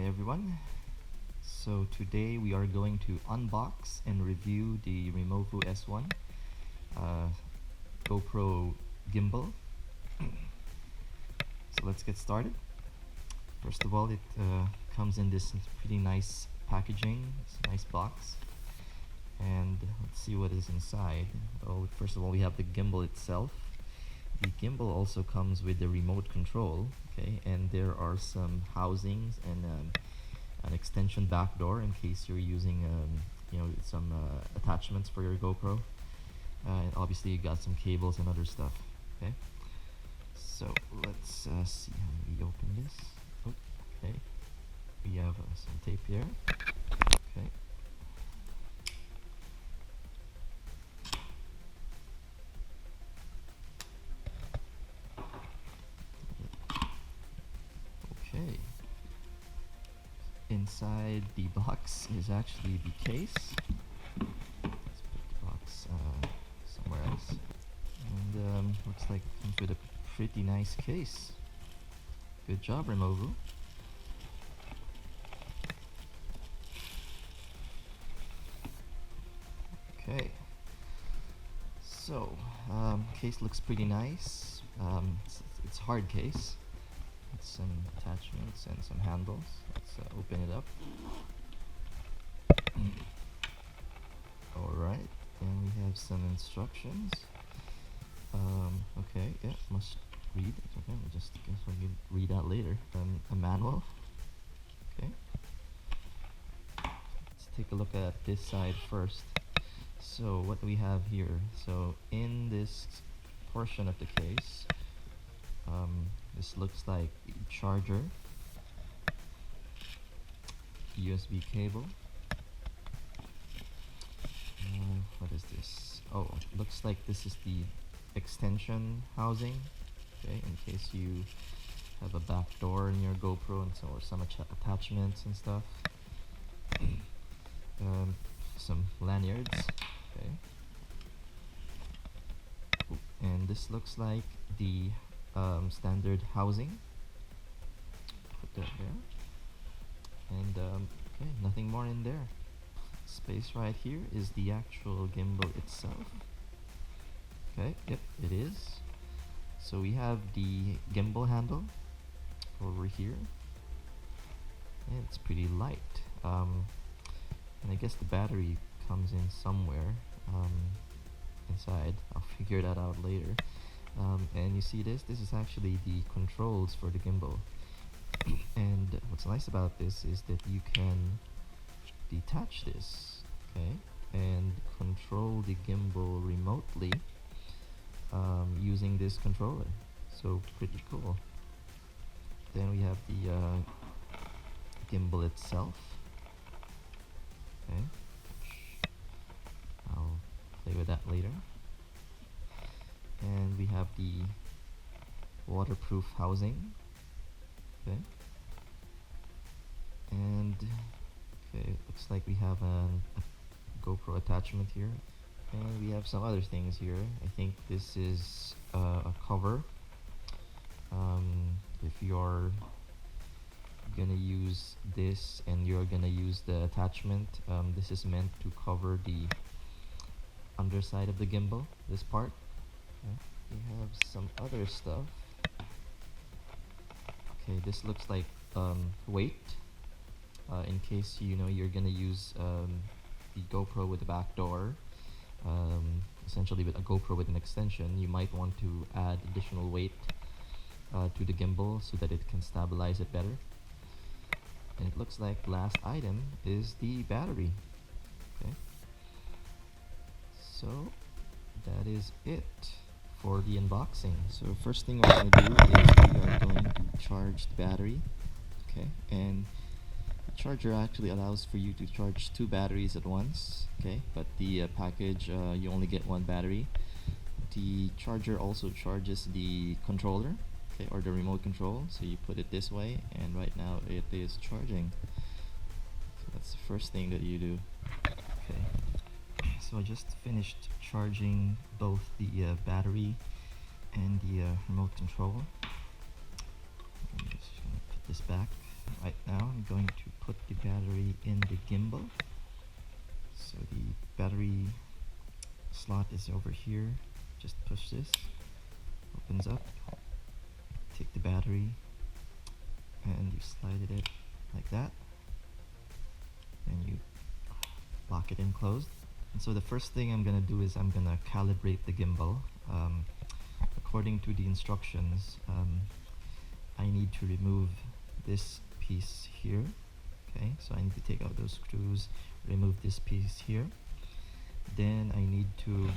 Hi everyone. So today we are going to unbox and review the Removu S1 GoPro Gimbal. So let's get started. First of all, it comes in this pretty nice packaging. It's a nice box. And let's see what is inside. Oh, first of all, we have the gimbal itself. The gimbal also comes with the remote control, okay, and there are some housings and an extension back door in case you're using some attachments for your GoPro, and obviously you got some cables and other stuff. Okay, so let's see how we open this. Oh, okay, we have some tape here. Okay. Okay. Inside the box is actually the case. Let's put the box somewhere else. And looks like it comes with a pretty nice case. Good job, Removu. Okay. So, case looks pretty nice. It's hard case. Some attachments and some handles. Let's open it up. Alright, then we have some instructions. Okay, yeah, must read. Okay, I just guess we'll read that later. A manual. Okay. Let's take a look at this side first. So what do we have here? So in this portion of the case, this looks like the charger, USB cable. What is this? Oh, looks like this is the extension housing. Okay, in case you have a back door in your GoPro and so, or some attachments and stuff. Some lanyards. Okay. And this looks like the standard housing. Put that there. And okay, nothing more in there. Space right here is the actual gimbal itself. Okay, yep, it is. So we have the gimbal handle over here. And it's pretty light. And I guess the battery comes in somewhere inside. I'll figure that out later. And you see this is actually the controls for the gimbal. And what's nice about this is that you can detach this, okay, and control the gimbal remotely using this controller. So pretty cool. Then we have the gimbal itself. Okay, I'll play with that later. And we have the waterproof housing. Okay. And okay, it looks like we have a GoPro attachment here. And we have some other things here. I think this is a cover. If you're gonna use this and you're gonna use the attachment, this is meant to cover the underside of the gimbal, this part. Okay. We have some other stuff. Okay, this looks like weight. In case you're gonna use the GoPro with the back door, essentially with a GoPro with an extension, you might want to add additional weight to the gimbal so that it can stabilize it better. And it looks like the last item is the battery. Okay, so that is it for the unboxing. So first thing we're going to do is we are going to charge the battery. Okay, and the charger actually allows for you to charge 2 batteries at once. Okay, but the package you only get 1 battery. The charger also charges the controller, okay, or the remote control. So you put it this way, and right now it is charging. So that's the first thing that you do. Okay. So I just finished charging both the battery and the remote control. I'm just going to put this back. Right now I'm going to put the battery in the gimbal. So the battery slot is over here. Just push this, opens up, take the battery, and you slide it like that, and you lock it in closed. And so the first thing I'm gonna do is I'm gonna calibrate the gimbal. According to the instructions, I need to remove this piece here. Okay, so I need to take out those screws, remove this piece here. Then I need to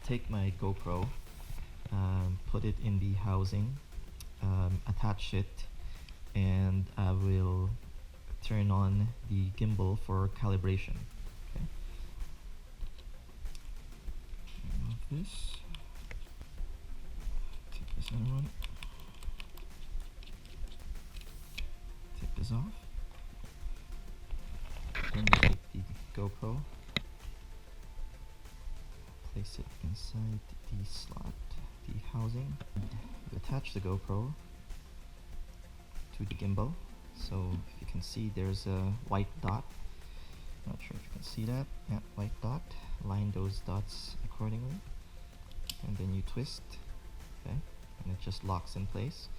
take my GoPro, put it in the housing, attach it, and I will turn on the gimbal for calibration. Okay. Remove this. Take this one. Take this off. Then you take the GoPro, place it inside the slot, the housing. You attach the GoPro to the gimbal. So if you can see, there's a white dot. Not sure if you can see that. Yeah, white dot. Line those dots accordingly, and then you twist. Okay, and it just locks in place.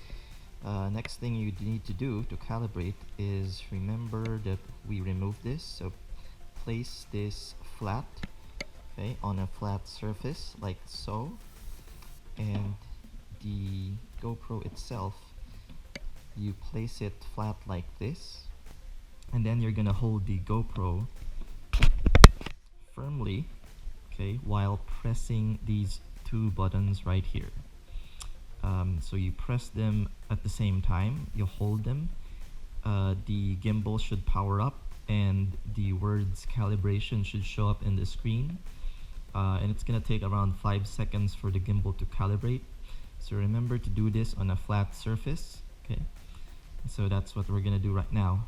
Next thing you need to do to calibrate is remember that we removed this. So place this flat, okay, on a flat surface like so, and the GoPro itself, you place it flat like this, and then you're gonna hold the GoPro firmly, okay, while pressing these two buttons right here. So you press them at the same time, you hold them, the gimbal should power up, and the words calibration should show up in the screen, and it's gonna take around 5 seconds for the gimbal to calibrate. So remember to do this on a flat surface. Okay, so that's what we're gonna do right now.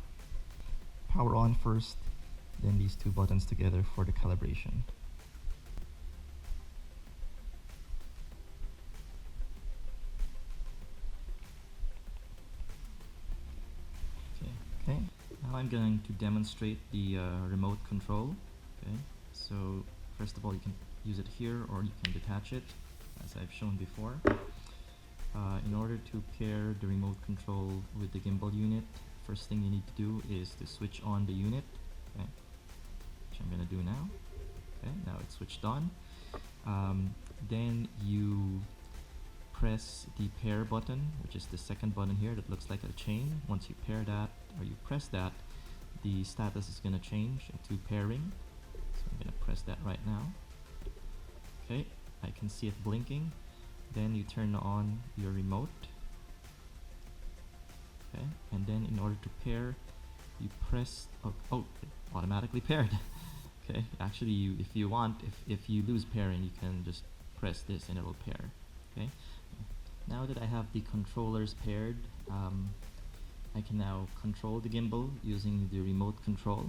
Power on first, then these two buttons together for the calibration. Okay, now I'm going to demonstrate the remote control. Okay, so first of all, you can use it here or you can detach it, as I've shown before. In order to pair the remote control with the gimbal unit, first thing you need to do is to switch on the unit, okay, which I'm going to do now. Okay, now it's switched on. Then you press the pair button, which is the second button here that looks like a chain. Once you pair that, or you press that, the status is going to change to pairing. So I'm going to press that right now. Okay, I can see it blinking. Then you turn on your remote. Okay, and then in order to pair, you press, oh, it automatically paired. Okay, actually, if you want, if you lose pairing, you can just press this and it'll pair. Okay, now that I have the controllers paired, I can now control the gimbal using the remote control.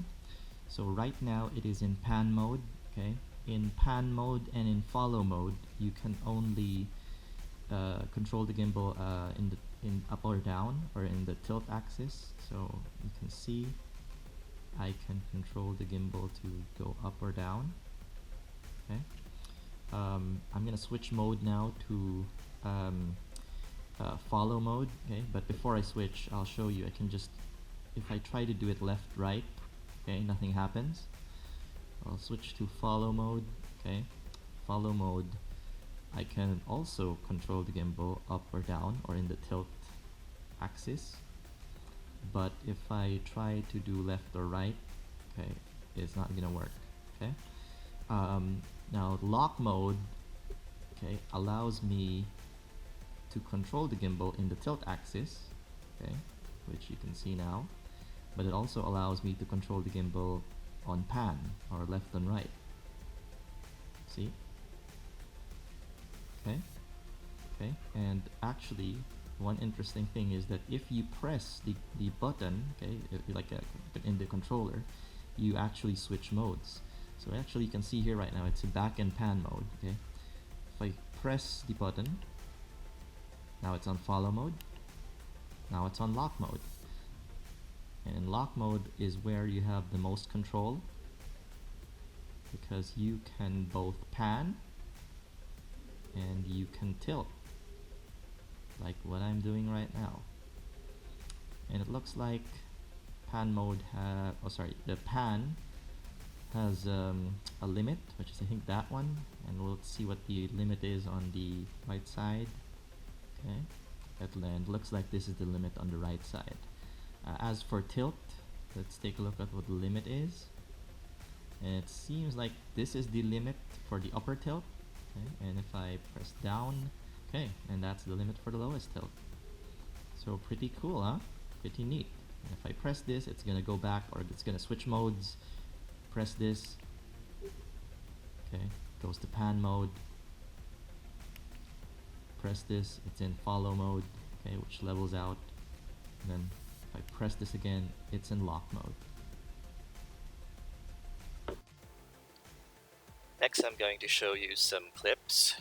So right now it is in pan mode. Okay, in pan mode and in follow mode, you can only control the gimbal in up or down, or in the tilt axis. So you can see I can control the gimbal to go up or down. Okay, I'm gonna switch mode now to follow mode. Okay, but before I switch, I'll show you. I can just, if I try to do it left right, okay, nothing happens. I'll switch to follow mode. Okay, follow mode, I can also control the gimbal up or down or in the tilt axis, but if I try to do left or right, okay, it's not gonna work. Okay, now lock mode, okay, allows me to control the gimbal in the tilt axis, okay, which you can see now, but it also allows me to control the gimbal on pan, or left and right. See? Okay, and actually one interesting thing is that if you press the button, okay, in the controller, you actually switch modes. So actually you can see here right now it's a back and pan mode. Okay, if I press the button, now it's on follow mode, now it's on lock mode. And in lock mode is where you have the most control, because you can both pan and you can tilt, like what I'm doing right now. And it looks like pan mode the pan has a limit, which is I think that one, and we'll see what the limit is on the right side. Okay, that looks like this is the limit on the right side. As for tilt, let's take a look at what the limit is. And it seems like this is the limit for the upper tilt. Okay, and if I press down, okay, and that's the limit for the lowest tilt. So pretty cool, huh? Pretty neat. And if I press this, it's gonna go back, or it's gonna switch modes. Press this, okay, goes to pan mode. Press this, it's in follow mode, okay, which levels out. And then if I press this again, it's in lock mode. Next, I'm going to show you some clips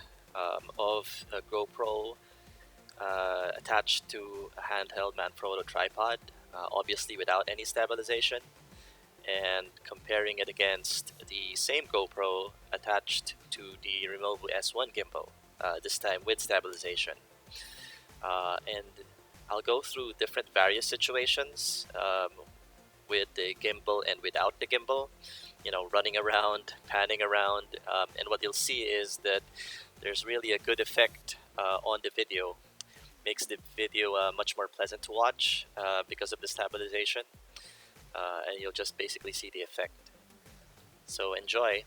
of a GoPro attached to a handheld Manfrotto tripod, obviously without any stabilization, and comparing it against the same GoPro attached to the Removu S1 Gimbal, this time with stabilization. And I'll go through different various situations with the gimbal and without the gimbal, running around, panning around, and what you'll see is that there's really a good effect on the video. Makes the video much more pleasant to watch because of the stabilization, and you'll just basically see the effect. So enjoy.